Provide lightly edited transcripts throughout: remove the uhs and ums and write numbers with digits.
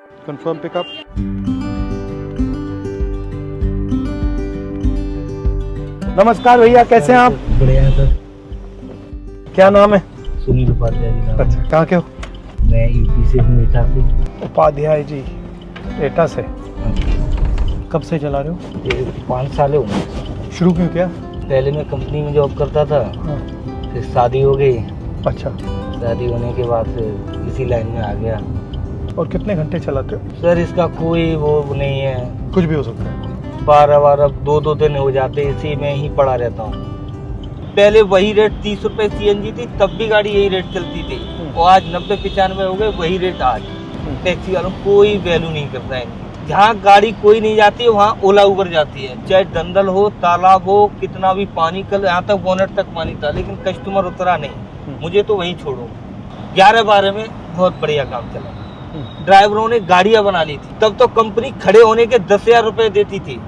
Confirm pickup. नमस्कार भैया, कैसे हैं आप? बढ़िया है सर। क्या नाम है? सुनील उपाध्याय जी नाम। अच्छा, कहाँ के हो? मैं यूपी से हूँ, एटा से। उपाध्याय जी, एटा से। कब से चला रहे हो? ये 5 साल हो गए। शुरू क्यों किया? पहले मैं कंपनी में जॉब करता था, हाँ। फिर शादी हो गई। अच्छा। शादी होने के बाद फिर इसी लाइन में आ गया। और कितने घंटे चलाते हो? सर इसका कोई वो नहीं है, कुछ भी हो सकता है। 12 2 दिन हो जाते, इसी में ही पड़ा रहता हूँ। पहले वही रेट 30 रुपए सीएनजी थी, तब भी गाड़ी यही रेट चलती थी, और आज 90-95 हो गए, वही रेट आज। टैक्सी वालों कोई वैल्यू नहीं करता है। जहाँ गाड़ी कोई नहीं जाती है वहाँ ओला उबर जाती है, चाहे दंदल हो, तालाब हो, कितना भी पानी, कल यहाँ तक बोनट तक पानी था, लेकिन कस्टमर उतरा नहीं। मुझे तो वहीं छोड़ो। 11-12 में बहुत बढ़िया काम चला। ड्राइवरों ने गाड़ियाँ बना ली थी, तब तो कंपनी खड़े होने के 10,000 रुपए देती थी।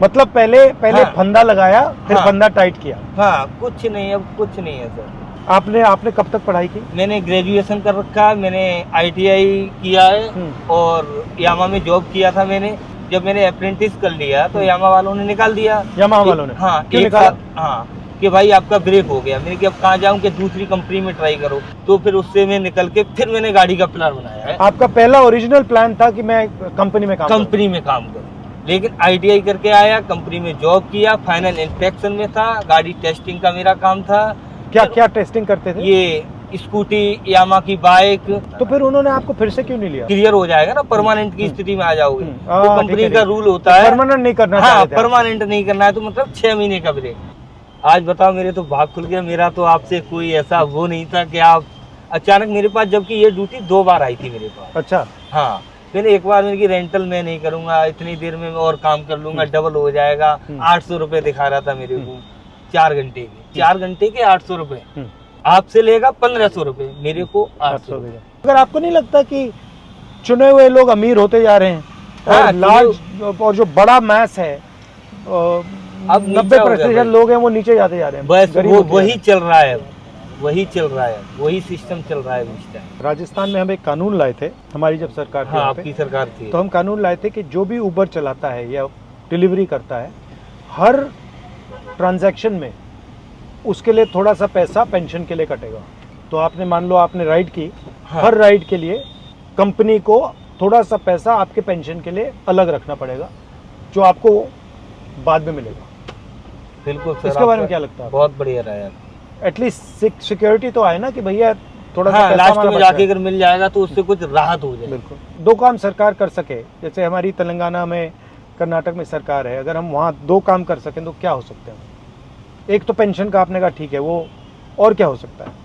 मतलब पहले हाँ। फंदा लगाया, फिर हाँ। फंदा टाइट किया। हाँ, कुछ नहीं, अब कुछ नहीं है सर। आपने कब तक पढ़ाई की? मैंने ग्रेजुएशन कर रखा है, मैंने ITI किया है, और यामा में जॉब किया था मैंने। जब मैंने अप्रेंटिस कर लिया तो यामा वालों ने निकाल दिया। यामा वालों ने? हाँ, क्यों एक निकाला? साल, हाँ, कि भाई आपका ब्रेक हो गया। मैंने कि अब कहाँ जाऊँ, कि दूसरी कंपनी में ट्राई करो। तो फिर उससे मैं निकल के फिर मैंने गाड़ी का प्लान बनाया है। आपका पहला ओरिजिनल प्लान था कि मैं कंपनी में काम करूँ, लेकिन ITI करके आया, कंपनी में जॉब किया, फाइनल इंस्पेक्शन में था, गाड़ी टेस्टिंग का मेरा काम था। क्या टेस्टिंग करते थे? ये स्कूटी, यामा की बाइक। तो फिर उन्होंने आपको फिर से क्यों नहीं लिया? क्लियर हो जाएगा ना, परमानेंट की स्थिति में आ जाओगे। तो ठीक कंपनी है, का रूल होता है परमानेंट नहीं करना हाँ, चाहते थे आप। परमानेंट नहीं करना है, तो मतलब 6 महीने का ब्रेक। आज बताओ, मेरे तो भाग खुल गया। मेरा तो आपसे कोई ऐसा वो नहीं था कि आप अचानक मेरे पास, जबकि ये ड्यूटी 2 बार आई थी मेरे पास। अच्छा। हाँ, मैंने एक बार मैंने की रेंटल मैं नहीं करूंगा, इतनी देर में मैं और काम कर लूंगा, डबल हो जाएगा। 800 रुपए दिखा रहा था मेरे को 4 घंटे के। 4 घंटे के 800 रुपए। आपसे लेगा 1500 रुपए, मेरे को 800 रुपए। अगर आपको नहीं लगता कि चुने हुए लोग अमीर होते जा रहे हैं? हाँ, और लार्ज और जो बड़ा मैस है, अब 90% लोग हैं वो नीचे जाते जा रहे हैं। बस वो वही चल रहा है, वही चल रहा है, वही सिस्टम चल रहा है इस टाइम। राजस्थान में हम एक कानून लाए थे, हमारी जब सरकार थी। हाँ, आपकी सरकार थी। तो हम कानून लाए थे कि जो भी उबर चलाता है या डिलीवरी करता है, हर ट्रांजैक्शन में उसके लिए थोड़ा सा पैसा पेंशन के लिए कटेगा। तो आपने मान लो आपने राइड की, हाँ। हर राइड के लिए कंपनी को थोड़ा सा पैसा आपके पेंशन के लिए अलग रखना पड़ेगा, जो आपको बाद में मिलेगा। बिल्कुल सर। इसके बारे में क्या लगता है? बहुत बढ़िया रहा यार। एटलीस्ट सिक्योरिटी तो आए ना कि भैया थोड़ा सा हाँ, पैसा लास्ट हमारा में बच जाके रहा है। अगर मिल जाएगा तो उससे कुछ राहत हो जाए। बिल्कुल। 2 काम सरकार कर सके, जैसे हमारी तेलंगाना में, कर्नाटक में सरकार है, अगर हम वहाँ 2 काम कर सकें तो क्या हो सकते हैं? एक तो पेंशन का आपने कहा ठीक है, वो और क्या हो सकता है?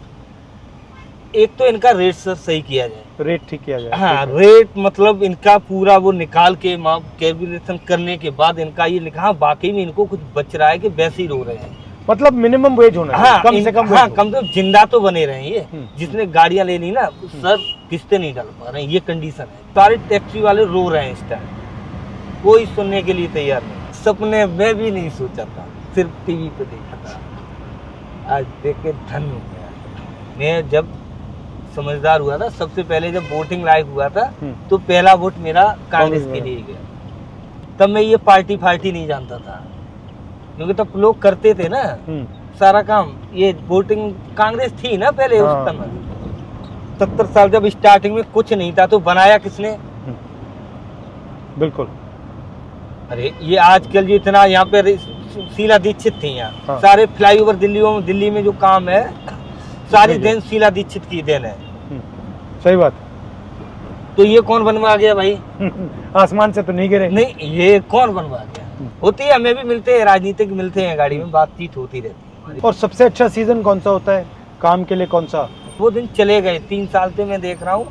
एक तो इनका रेट सर सही किया जाए, रेट ठीक किया जाए। हाँ, रेट मतलब इनका पूरा वो निकाल के कैलकुलेशन करने के बाद इनका ये लिखा, हाँ, बाकी में इनको कुछ बच रहा है कि वैसे ही रो रहे हैं। मतलब मिनिमम वेज होना चाहिए, हाँ, कम से कम हाँ, कम से कम जिंदा तो बने रहे। ये जिसने गाड़ियां लेनी ना सर, किस्तें नहीं डाल पा रहे हैं, ये कंडीशन है। सारे टैक्सी वाले रो रहे हैं इस टाइम, कोई सुनने के लिए तैयार नहीं। सपने में भी नहीं सोचा था, सिर्फ टीवी पे देखा था। आज देख के धन्य हो गया। मैं जब समझदार हुआ था, सबसे पहले जब वोटिंग लायक हुआ था, तो पहला वोट मेरा कांग्रेस के लिए गया। तब मैं ये पार्टी नहीं जानता था, क्योंकि तब लोग करते थे ना सारा काम। ये वोटिंग कांग्रेस थी ना पहले उस समय। 70 साल जब स्टार्टिंग में कुछ नहीं था, तो बनाया किसने? बिल्कुल। अरे ये आजकल जो इतना यहाँ पे शीला दीक्षित थी यहाँ। हाँ। सारे फ्लाईओवर दिल्ली में जो काम है, सारी देन शीला दीक्षित की देन है। सही बात। तो ये कौन बनवा गया भाई? आसमान से तो नहीं गिरे। नहीं, ये कौन बनवा गया? होती है, हमें भी मिलते हैं, राजनीतिक मिलते हैं, गाड़ी में बातचीत होती रहती है। और सबसे अच्छा सीजन कौन सा होता है काम के लिए? कौन सा? वो दिन चले गए, 3 साल से मैं देख रहा हूँ,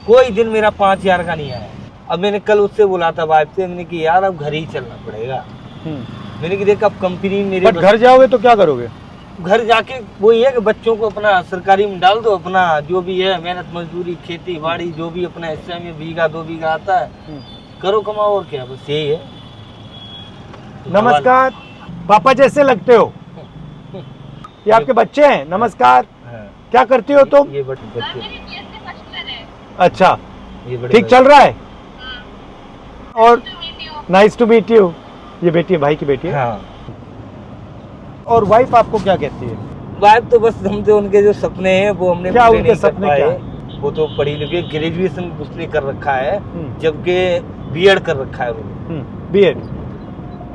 कोई दिन मेरा 5000 का नहीं आया। अब मैंने कल उससे बोला था वाइफ से, मैंने कि यार अब घर ही चलना पड़ेगा। मैंने कि देख, अब कंपनी मेरे घर जाओगे तो क्या करोगे? घर जाके वही है कि बच्चों को अपना सरकारी में डाल दो, अपना जो भी है मेहनत मजदूरी, खेती बाड़ी, जो भी अपना हिस्से में 1-2 बीघा आता है, करो, कमाओ, और क्या, बस यही है। नमस्कार, पापा जैसे लगते हो। ये आपके बच्चे हैं? नमस्कार। हाँ। क्या करती हो तुम? ये बच्चे। अच्छा, ये ठीक चल रहा है? और नाइस टू मीट यू। ये बेटी है, भाई की बेटी है। हाँ। और वाइफ आपको क्या कहती है? वाइफ तो बस हम तो उनके जो सपने हैं वो हमने क्या पूरे उनके नहीं कर सपने पाए। क्या हैं? वो तो पढ़ी लिखी, ग्रेजुएशन उसने कर रखा है, जबकि बीएड कर रखा है उन्होंने। बीएड,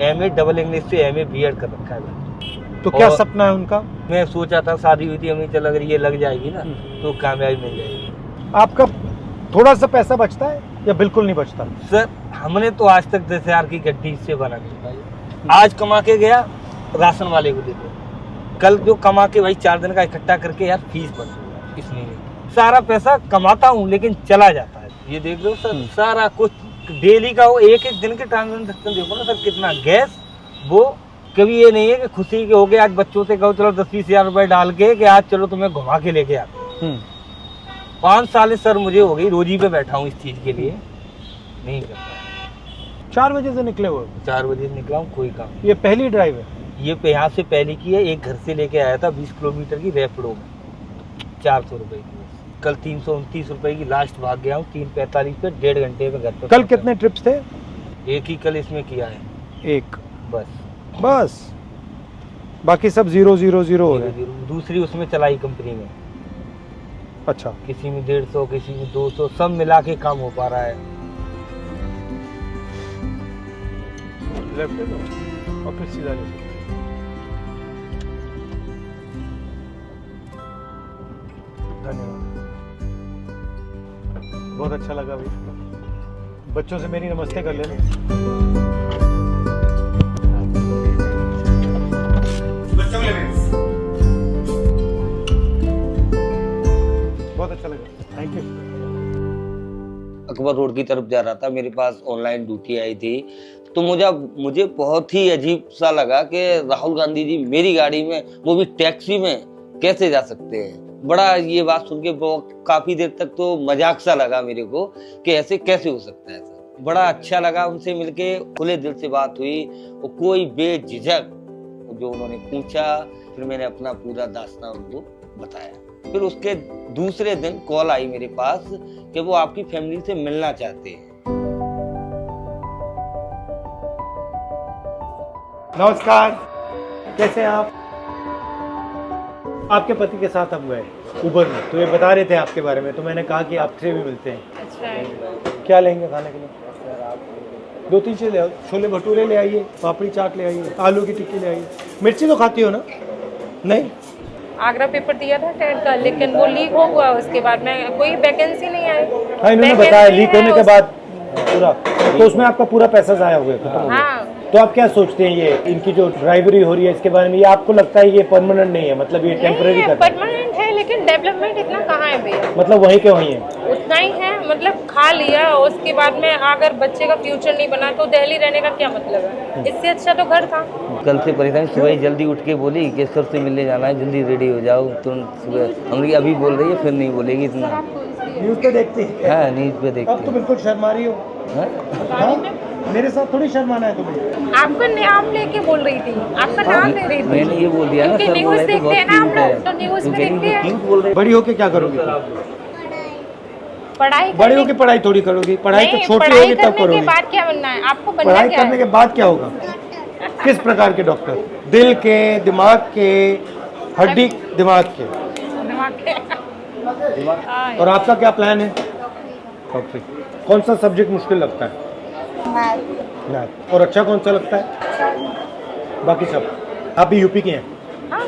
एमए डबल इंग्लिश से एमए बीएड कर रखा है। तो क्या और सपना है उनका? मैं सोचा था, शादी हुई थी हमें, चल अगर ये लग जाएगी ना तो कामयाबी मिल जाएगी। आपका थोड़ा सा पैसा बचता है या बिल्कुल नहीं बचता? सर हमने तो आज तक 10,000 की गड्डी से बना नहीं पाई। आज कमा के गया राशन वाले को दे दो, कल जो कमा के भाई 4 दिन का इकट्ठा करके यार फीस भर दूंगा इस महीने। सारा पैसा कमाता हूँ लेकिन चला जाता है। ये देख लो सर, सारा कुछ डेली का वो एक दिन के ट्रांजेक्शन देखो ना सर, कितना गैस। वो कभी ये नहीं है कि खुशी के हो गए आज बच्चों से कहो चलो 10-20 हजार रुपए डाल के कि आज चलो तुम्हें घुमा के लेके आते। 5 साल सर मुझे हो गई रोजी पे बैठा हूँ इस चीज के लिए, नहीं करता। 4 बजे से निकले हुए? 4 बजे निकला हूँ, कोई काम। ये पहली ड्राइव है? ये यहाँ से पहले की है, एक घर से लेके आया था 20 किलोमीटर की रैपिडो में 400 रुपए की। कल 329 रुपए की लास्ट भाग गया हूँ 3:45 पे, 1.5 घंटे में घर पे। कल कितने ट्रिप्स थे? एक ही कल इसमें किया है, एक बस। बाकी सब 0-0-0 हो रहे हैं। दूसरी उसमें चलाई कंपनी में। अच्छा। किसी में 150, किसी में 200, सब मिला के काम हो पा रहा है। लेफ्ट और फिर सीधा लेफ्ट। धन्यवाद, बहुत अच्छा लगा भाई। बच्चों से मेरी नमस्ते कर लेना। बहुत अच्छा लगा, थैंक यू। अकबर रोड की तरफ जा रहा था, मेरे पास ऑनलाइन ड्यूटी आई थी, तो मुझे बहुत ही अजीब सा लगा कि राहुल गांधी जी मेरी गाड़ी में, वो भी टैक्सी में, कैसे जा सकते हैं। बड़ा ये बात सुन के काफी देर तक तो मजाक सा लगा मेरे को कि ऐसे कैसे हो सकता है सर। बड़ा अच्छा लगा उनसे मिलके, खुले दिल से बात हुई, वो कोई बेझिझक जो उन्होंने पूछा, फिर मैंने अपना पूरा दास्तान उनको बताया। फिर उसके दूसरे दिन कॉल आई मेरे पास कि वो आपकी फैमिली से मिलना चाहते हैं। नमस्कार, कैसे हैं आप? आपके पति के साथ हम गए उबर में, तो ये बता रहे थे आपके बारे में, तो मैंने कहा कि आपसे भी मिलते हैं। अच्छा। क्या लेंगे खाने के लिए? 2-3 चीज़ ले आओ, छोले भटूरे ले आइए, पापड़ी चाट ले आइए, आलू की टिक्की ले आइए। मिर्ची तो खाती हो ना? नहीं। आगरा पेपर दिया था टेट का, लेकिन वो लीक हो गया, उसके बाद में कोई वैकेंसी नहीं आई। हाँ, इन्होंने बताया लीक होने के बाद पूरा, तो उसमें आपका पूरा पैसा ज़ाया हो गया, खत्म हो गया। हाँ। तो आप क्या सोचते हैं ये इनकी जो ड्राइवरी हो रही है इसके बारे में? ये आपको लगता है ये परमानेंट नहीं है, मतलब ये टेम्पररी करता है? परमानेंट है, लेकिन डेवलपमेंट इतना कहाँ है भैया? मतलब वहीं के वहीं है, उतना ही है, मतलब खा लिया, उसके बाद में अगर बच्चे का फ्यूचर नहीं बना तो दिल्ली रहने का क्या मतलब है? इससे अच्छा तो घर था। कल से परेशान, सुबह जल्दी उठ के बोली कि सर से मिलने जाना है, जल्दी रेडी हो जाओ तुरंत सुबह। हम अभी बोल रही है, फिर नहीं बोलेगी इतना। न्यूज़ पे देखती है? हाँ, न्यूज़ पे देखती। अब तो बिल्कुल शर्मा रही हो। हाँ? मेरे साथ थोड़ी शर्माना है तुम्हें। आपका नाम लेके बोल रही थी, आपका नाम ले रही थी। मैंने ये बोल दिया ना सर, न्यूज़ देखते हैं ना हम लोग, तो न्यूज़ में देखते हैं। बड़ी होके क्या करोगी? पढ़ाई। बड़ी होके पढ़ाई थोड़ी करोगी? पढ़ाई तो छोटी होगी तब करोगी। के बाद क्या बनना है आपको? बनना पढ़ाई क्या करने है? के बाद क्या होगा? किस प्रकार के डॉक्टर? दिल के, दिमाग के, हड्डी दिमाग के? और आपका क्या प्लान है? डॉक्टरी। कौन सा सब्जेक्ट मुश्किल लगता है? मैथ। और अच्छा कौन सा लगता है? बाकी सब। आप भी यूपी के हैं? हाँ।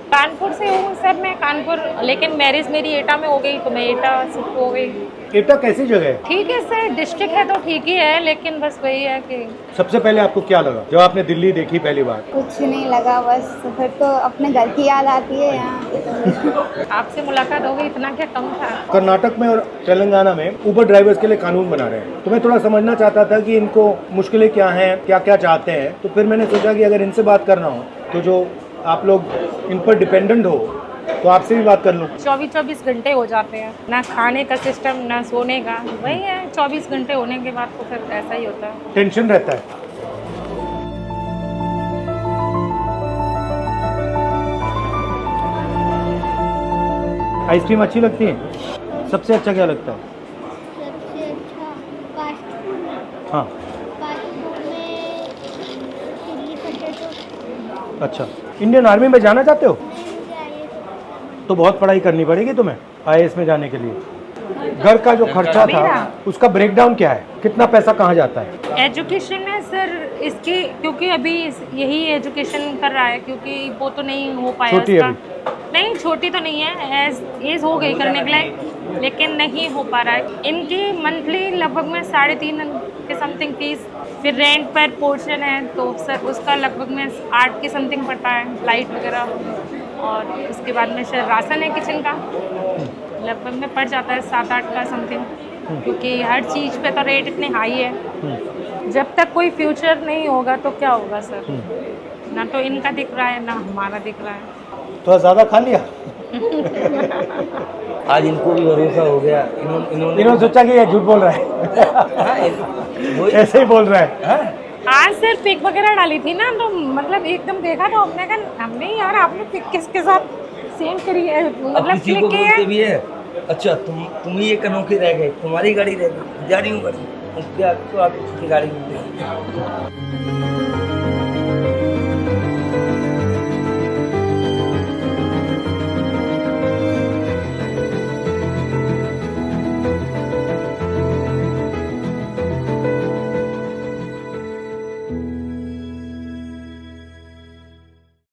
कानपुर से हूँ सर मैं, कानपुर, लेकिन मैरिज मेरी एटा में हो गई तो मैं एटा शिफ्ट हो गई। एटा कैसी जगह है? ठीक है सर, डिस्ट्रिक्ट है तो ठीक ही है, लेकिन बस वही है कि सबसे पहले आपको क्या लगा जब आपने दिल्ली देखी पहली बार? कुछ नहीं लगा, बस फिर तो अपने घर की याद आती है यहाँ। आपसे मुलाकात हो गई, इतना क्या कम था। कर्नाटक में और तेलंगाना में उबर ड्राइवर्स के लिए कानून बना रहे हैं, तो मैं थोड़ा समझना चाहता था कि इनको मुश्किलें क्या हैं, क्या क्या चाहते हैं। तो फिर मैंने सोचा कि अगर इनसे बात करना हो तो जो आप लोग इन पर डिपेंडेंट हो तो आपसे भी बात कर लूँ। 24 घंटे हो जाते हैं, ना खाने का सिस्टम ना सोने का, वही है 24 घंटे होने के बाद तो फिर ऐसा ही होता है, टेंशन रहता है। आइसक्रीम अच्छी लगती है? सबसे अच्छा क्या लगता है? सबसे अच्छा फास्ट फूड। हाँ फास्ट फूड में चिल्ली पोटैटो। अच्छा, इंडियन आर्मी में जाना चाहते हो? नहीं, मुझे आईएएस तो बहुत पढ़ाई करनी पड़ेगी तुम्हें आईएएस में जाने के लिए। घर का जो खर्चा था उसका ब्रेकडाउन क्या है, कितना पैसा कहाँ जाता है? एजुकेशन है सर इसकी, क्योंकि अभी यही एजुकेशन कर रहा है, क्योंकि वो तो नहीं हो पाया छोटी है उसका। नहीं, छोटी तो नहीं है, एज हो गई करने के लिए, लेकिन नहीं हो पा रहा है। इनकी मंथली लगभग में 3.5 के समथिंग फीस, फिर रेंट पर पोर्शन है तो सर उसका लगभग में 8 के समथिंग पड़ता है, लाइट वगैरह, और उसके बाद में सर राशन है किचन का, लगभग में पड़ जाता है 7-8 का समथिंग, क्योंकि हर चीज़ पे तो रेट इतने हाई है। जब तक कोई फ्यूचर नहीं होगा तो क्या होगा सर, ना तो इनका दिख रहा है ना हमारा दिख रहा है। तो ज़्यादा खा लिया? आज इनको भी भरोसा हो गया, इन्होंने सोचा कि ये झूठ बोल रहा है। ऐसे ही बोल रहा है। आज सर पिक वगैरह डाली थी ना, तो मतलब एकदम देखा तो हमने कहा हमने यार आपने पिक किसके साथ सेम करी है, अब मतलब किसी को क्लिक की बोलते है। भी है, अच्छा तुम ही एक अनोखे रह गए, तुम्हारी गाड़ी रह गई, जा रही हूँ गाड़ी, क्या तो आप गाड़ी में